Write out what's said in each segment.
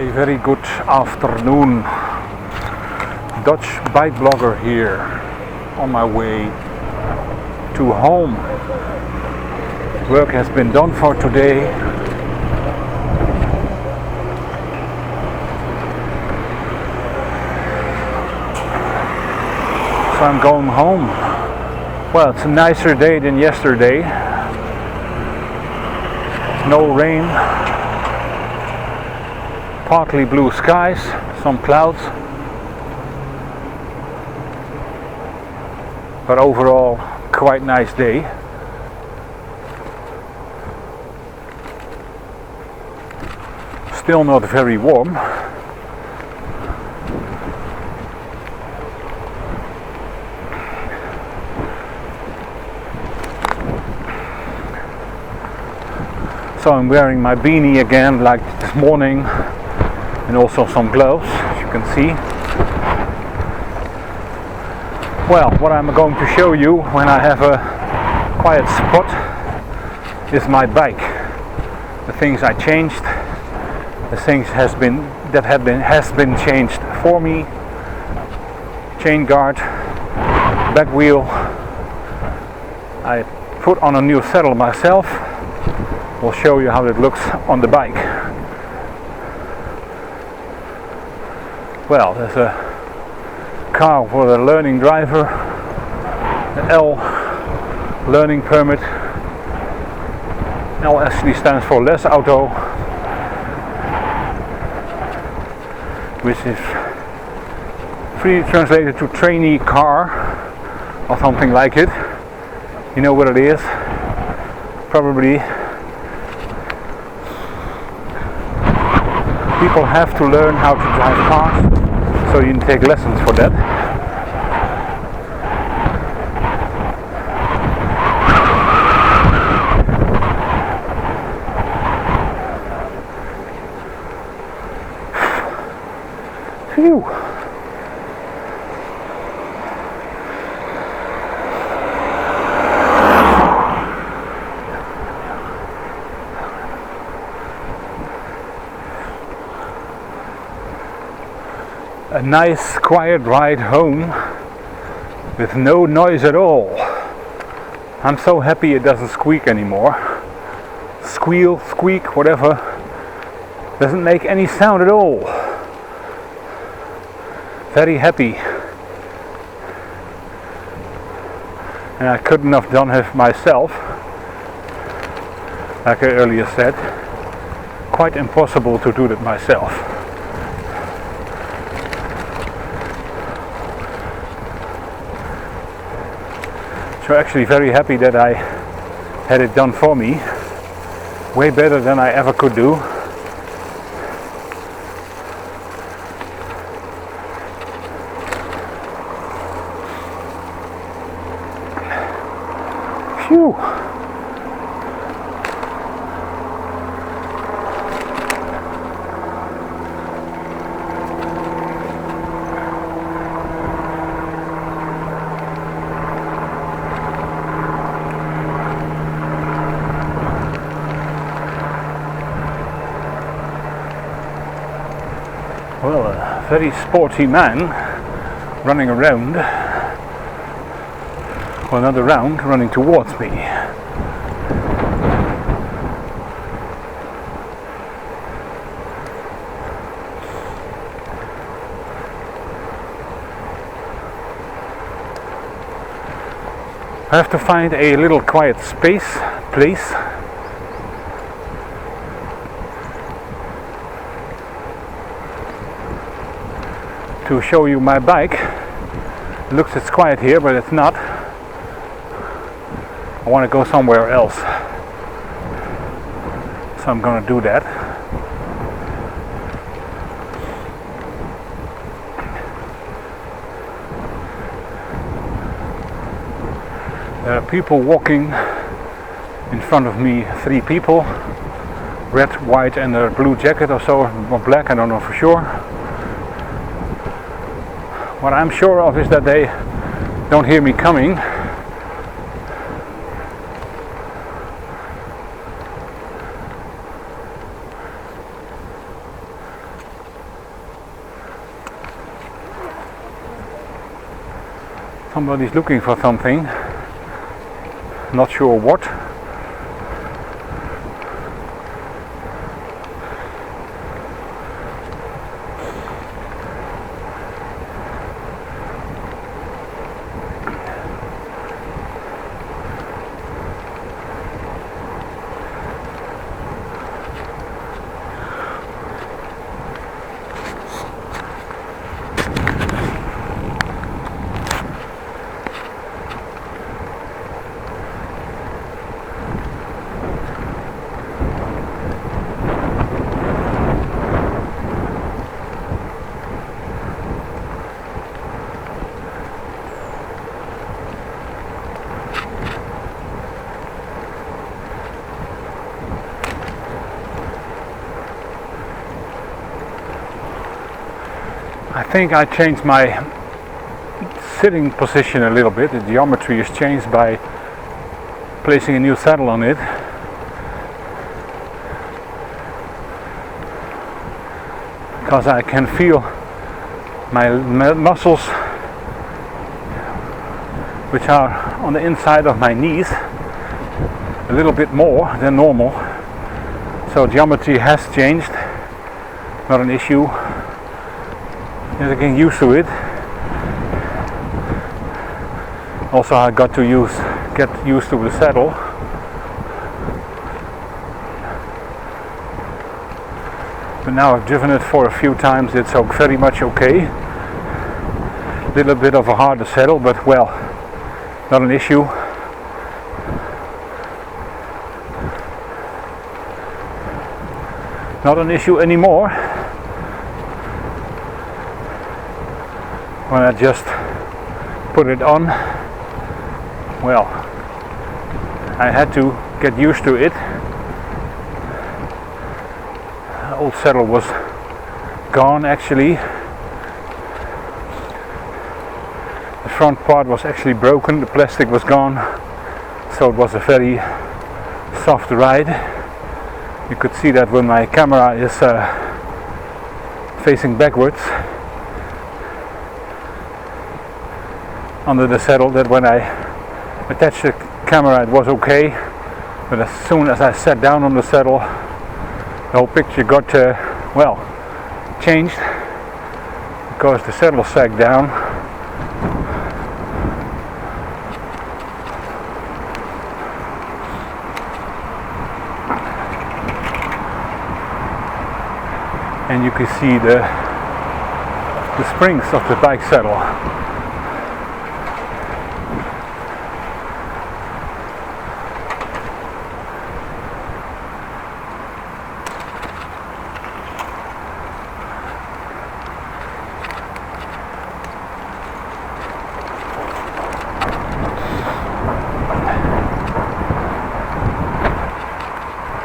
A very good afternoon. Dutch bike blogger here on my way to home. Work has been done for today. So I'm going home. Well, it's a nicer day than yesterday. No rain. Partly blue skies, some clouds, but overall quite nice day. Still not very warm. So I'm wearing my beanie again like this morning. And also some gloves, as you can see. Well, what I'm going to show you when I have a quiet spot is my bike. The things I changed, the things has been changed for me. Chain guard, back wheel. I put on a new saddle myself. We'll show you how it looks on the bike. Well, there's a car for the learning driver, the L learning permit. L actually stands for less auto, which is freely translated to trainee car or something like it. You know what it is? Probably. People have to learn how to drive cars, so you can take lessons for that. Phew. A nice quiet ride home with no noise at all. I'm so happy it doesn't squeak anymore. Squeal, squeak, whatever. Doesn't make any sound at all. Very happy. And I couldn't have done it myself. Like I earlier said. Quite impossible to do that myself. So actually very happy that I had it done for me. Way better than I ever could do. Phew. Well, a very sporty man running around, well, not around, running towards me. I have to find a little quiet place to show you my bike. It looks it's quiet here, but it's not. I want to go somewhere else, so I'm gonna do that. There are people walking in front of me, 3 people, red, white and a blue jacket or so, or black, I don't know for sure. What I'm sure of is that they don't hear me coming. Somebody's looking for something, not sure what. I think I changed my sitting position a little bit. The geometry is changed by placing a new saddle on it. Because I can feel my muscles, which are on the inside of my knees, a little bit more than normal. So geometry has changed, not an issue. Just getting used to it. Also, I got to get used to the saddle. But now I've driven it for a few times. It's very much okay. Little bit of a harder saddle, but well, not an issue. Not an issue anymore. When I just put it on, well, I had to get used to it. The old saddle was gone actually. The front part was actually broken, the plastic was gone, so it was a very soft ride. You could see that when my camera is facing backwards under the saddle, that when I attached the camera it was okay, but as soon as I sat down on the saddle, the whole picture got well, changed, because the saddle sagged down. And you can see the springs of the bike saddle.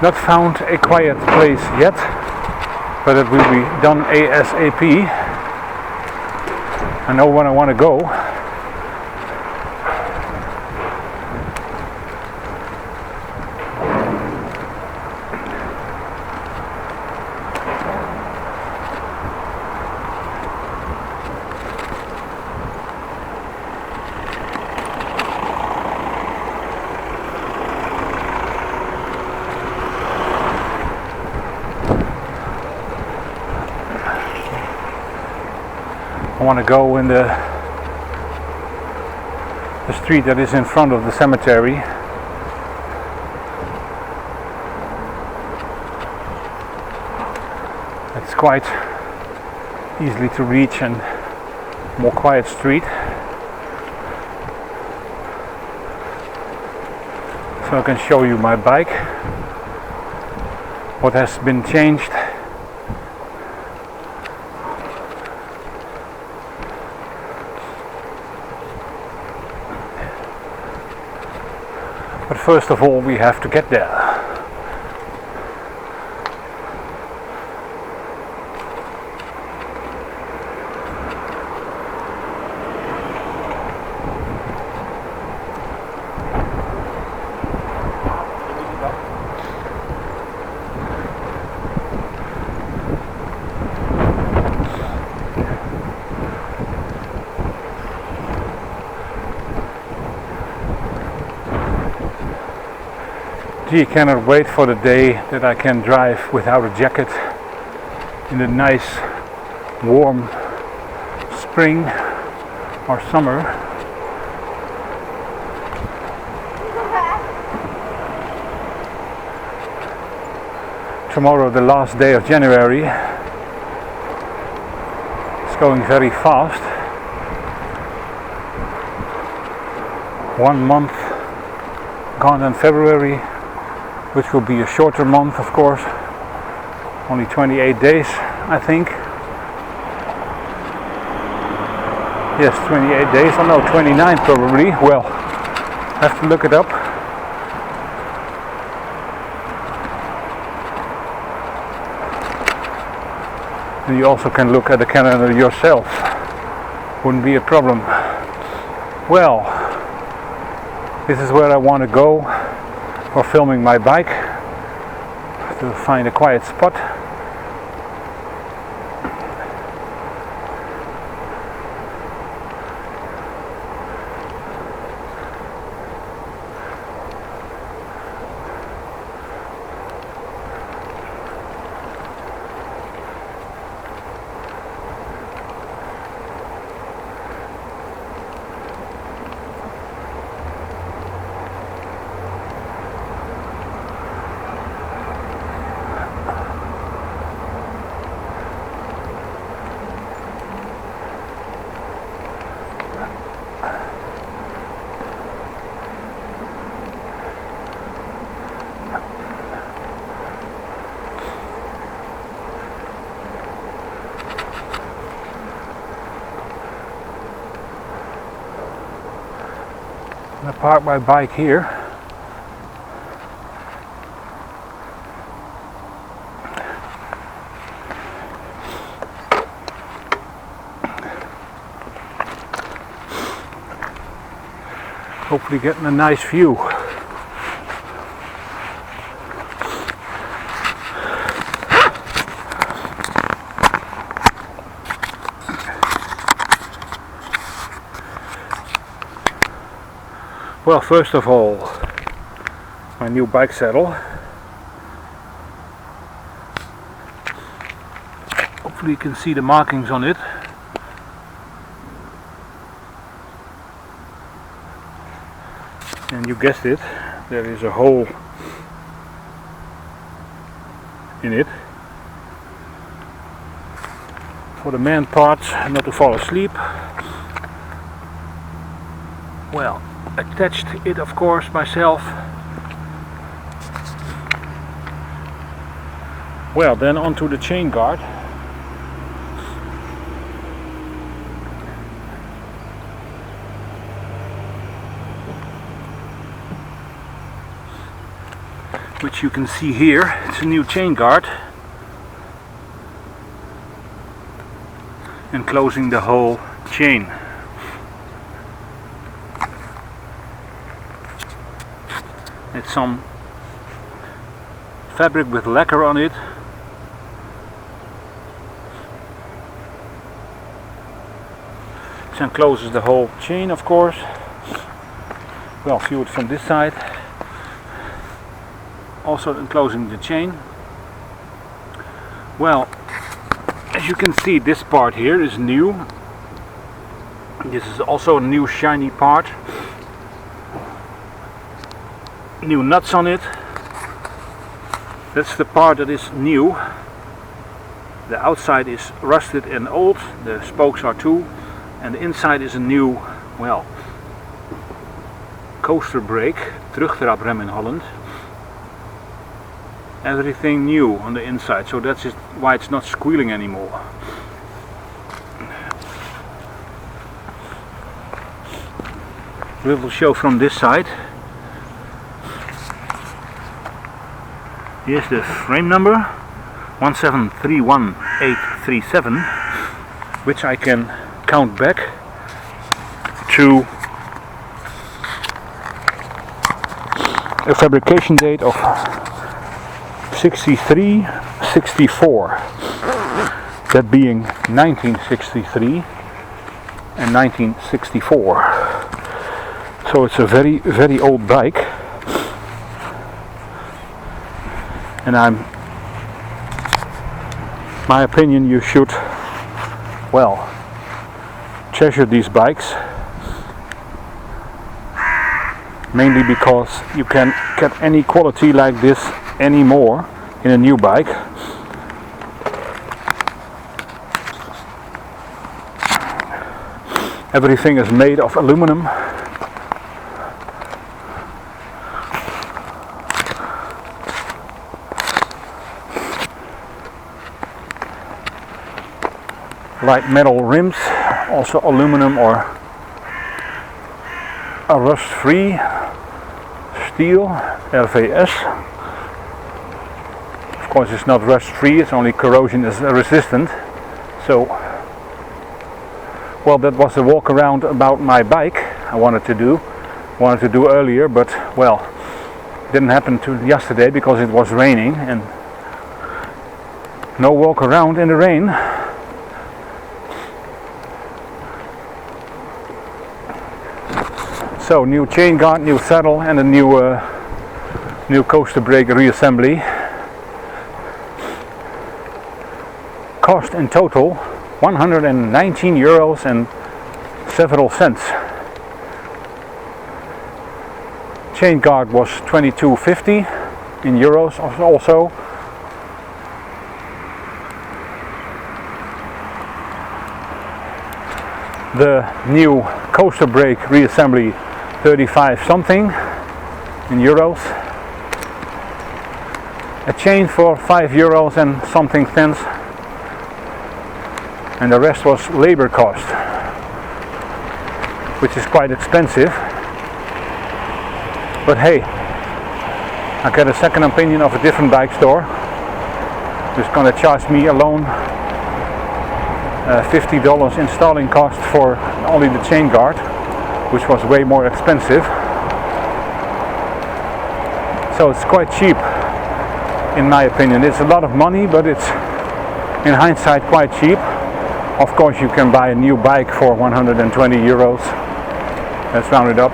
Not found a quiet place yet, but it will be done ASAP. I know when I want to go. I want to go in the street that is in front of the cemetery. It's quite easily to reach and more quiet street. So I can show you my bike, what has been changed. But first of all, we have to get there. Gee, cannot wait for the day that I can drive without a jacket in the nice warm spring or summer. Tomorrow, the last day of January, it's going very fast. 1 month gone in February, which will be a shorter month, of course. Only 28 days, I think. Yes, 28 days. Oh no, 29 probably. Well, I have to look it up. And you also can look at the calendar yourself. Wouldn't be a problem. Well, this is where I want to go for filming my bike. To find a quiet spot. I park my bike here. Hopefully getting a nice view. Well, first of all, my new bike saddle. Hopefully you can see the markings on it. And you guessed it, there is a hole in it. For the man part, not to fall asleep. Well, attached it of course myself. Well, then onto the chain guard. Which you can see here. It's a new chain guard enclosing the whole chain. It's some fabric with lacquer on it. It encloses the whole chain, of course. Well, view it from this side. Also enclosing the chain. Well, as you can see, this part here is new. This is also a new shiny part. New nuts on it. That's the part that is new. The outside is rusted and old, the spokes are too, and the inside is a new, well, coaster brake, terugtraprem in Holland. Everything new on the inside, so that's why it's not squealing anymore. Little show from this side. Here's the frame number 1731837, which I can count back to a fabrication date of 63-64, that being 1963 and 1964. So it's a very, very old bike. And my opinion, you should, well, treasure these bikes, mainly because you can't get any quality like this anymore in a new bike. Everything is made of aluminum. Light metal rims, also aluminum or a rust-free steel, RVS. Of course it's not rust-free, it's only corrosion is resistant. So, well, that was a walk around about my bike I wanted to do earlier, but well, didn't happen to yesterday because it was raining, and no walk around in the rain. So new chain guard, new saddle, and a new coaster brake reassembly. Cost in total 119 euros and several cents. Chain guard was 22.50 in euros also. The new coaster brake reassembly 35 something in euros. A chain for 5 euros and something cents, and the rest was labor cost, which is quite expensive. But hey, I got a second opinion of a different bike store who's gonna charge me alone $50 installing cost for only the chain guard, which was way more expensive. So it's quite cheap in my opinion. It's a lot of money, but it's in hindsight quite cheap. Of course you can buy a new bike for 120 euros. Let's round it up.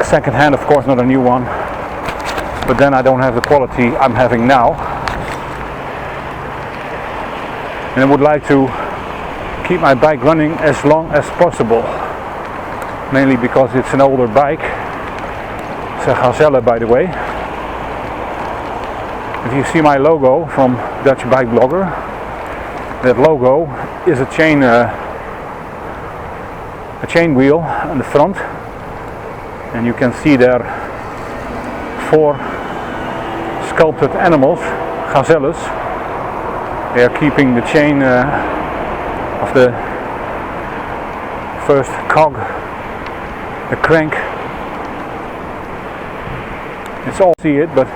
Second hand, of course, not a new one. But then I don't have the quality I'm having now. And I would like to keep my bike running as long as possible. Mainly because it's an older bike. It's a Gazelle, by the way. If you see my logo from Dutch Bike Blogger, that logo is a chain wheel on the front, and you can see there 4 sculpted animals, gazelles. They are keeping the chain of the first cog, the crank. It's all see it, but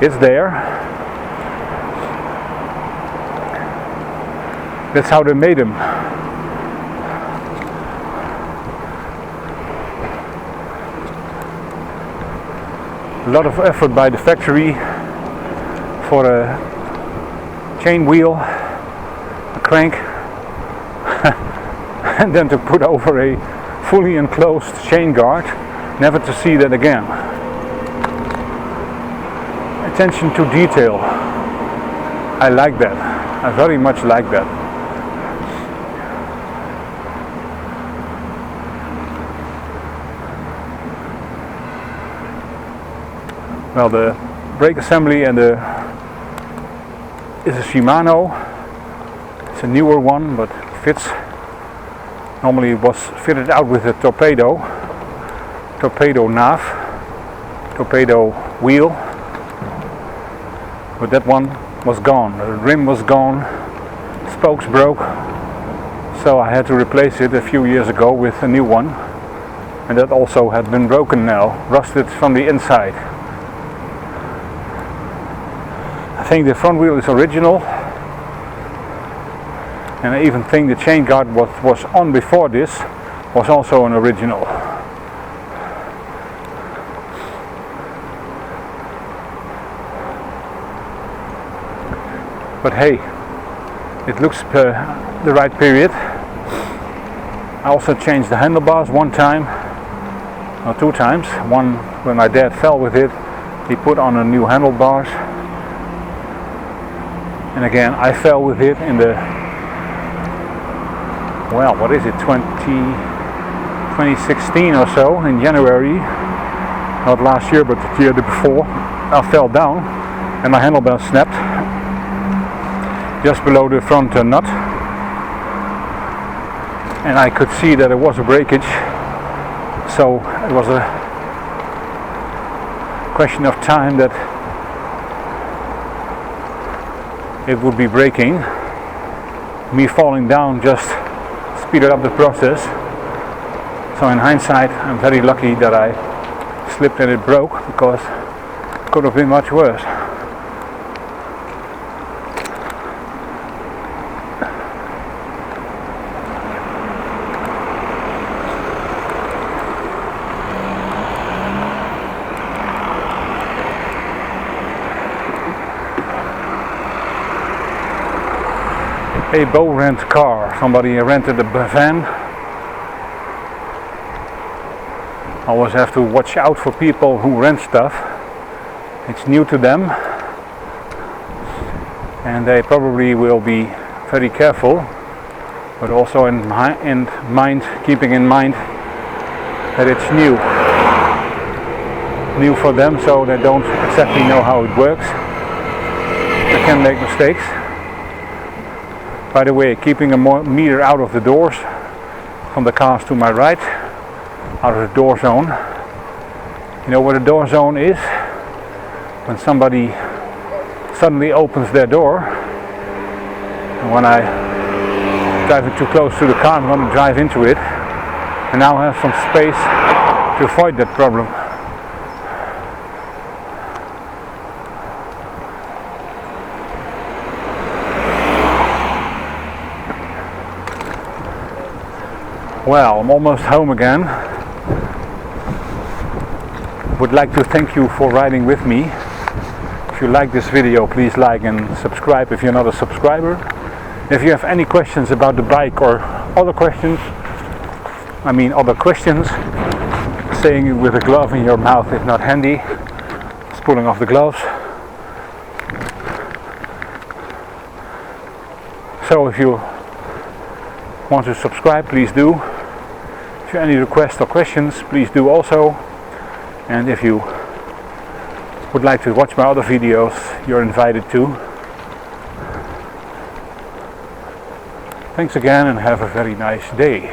it's there. That's how they made them. A lot of effort by the factory for a chain wheel, a crank, and then to put over a fully enclosed chain guard, never to see that again. Attention to detail. I like that. I very much like that. Well, the brake assembly and is a Shimano. It's a newer one, but fits. Normally it was fitted out with a torpedo nav, torpedo wheel. But that one was gone. The rim was gone. Spokes broke. So I had to replace it a few years ago with a new one. And that also had been broken now, rusted from the inside. I think the front wheel is original, and I even think the chain guard was on before this was also an original. But hey, it looks the right period. I also changed the handlebars one time, or 2 times. One when my dad fell with it, He put on a new handlebars, and again I fell with it in the, well, what is it, 2016 or so, in January, not last year but the year before. I fell down and my handlebar snapped just below the front nut, and I could see that it was a breakage, so it was a question of time that it would be breaking. Me falling down just speeded up the process, so in hindsight I'm very lucky that I slipped and it broke, because it could have been much worse. A Bo rent car. Somebody rented a van. I always have to watch out for people who rent stuff. It's new to them, and they probably will be very careful, but also keeping in mind that it's new for them, so they don't exactly know how it works. They can make mistakes. By the way, keeping a meter out of the doors from the cars to my right, out of the door zone. You know what a door zone is? When somebody suddenly opens their door, and when I drive too close to the car, I'm going to drive into it, and now I have some space to avoid that problem. Well, I'm almost home again. Would like to thank you for riding with me. If you like this video, please like and subscribe if you're not a subscriber. If you have any questions about the bike or other questions, saying it with a glove in your mouth is not handy. It's pulling off the gloves. So if you want to subscribe, please do. If you have any requests or questions, please do also. And if you would like to watch my other videos, you're invited to. Thanks again and have a very nice day.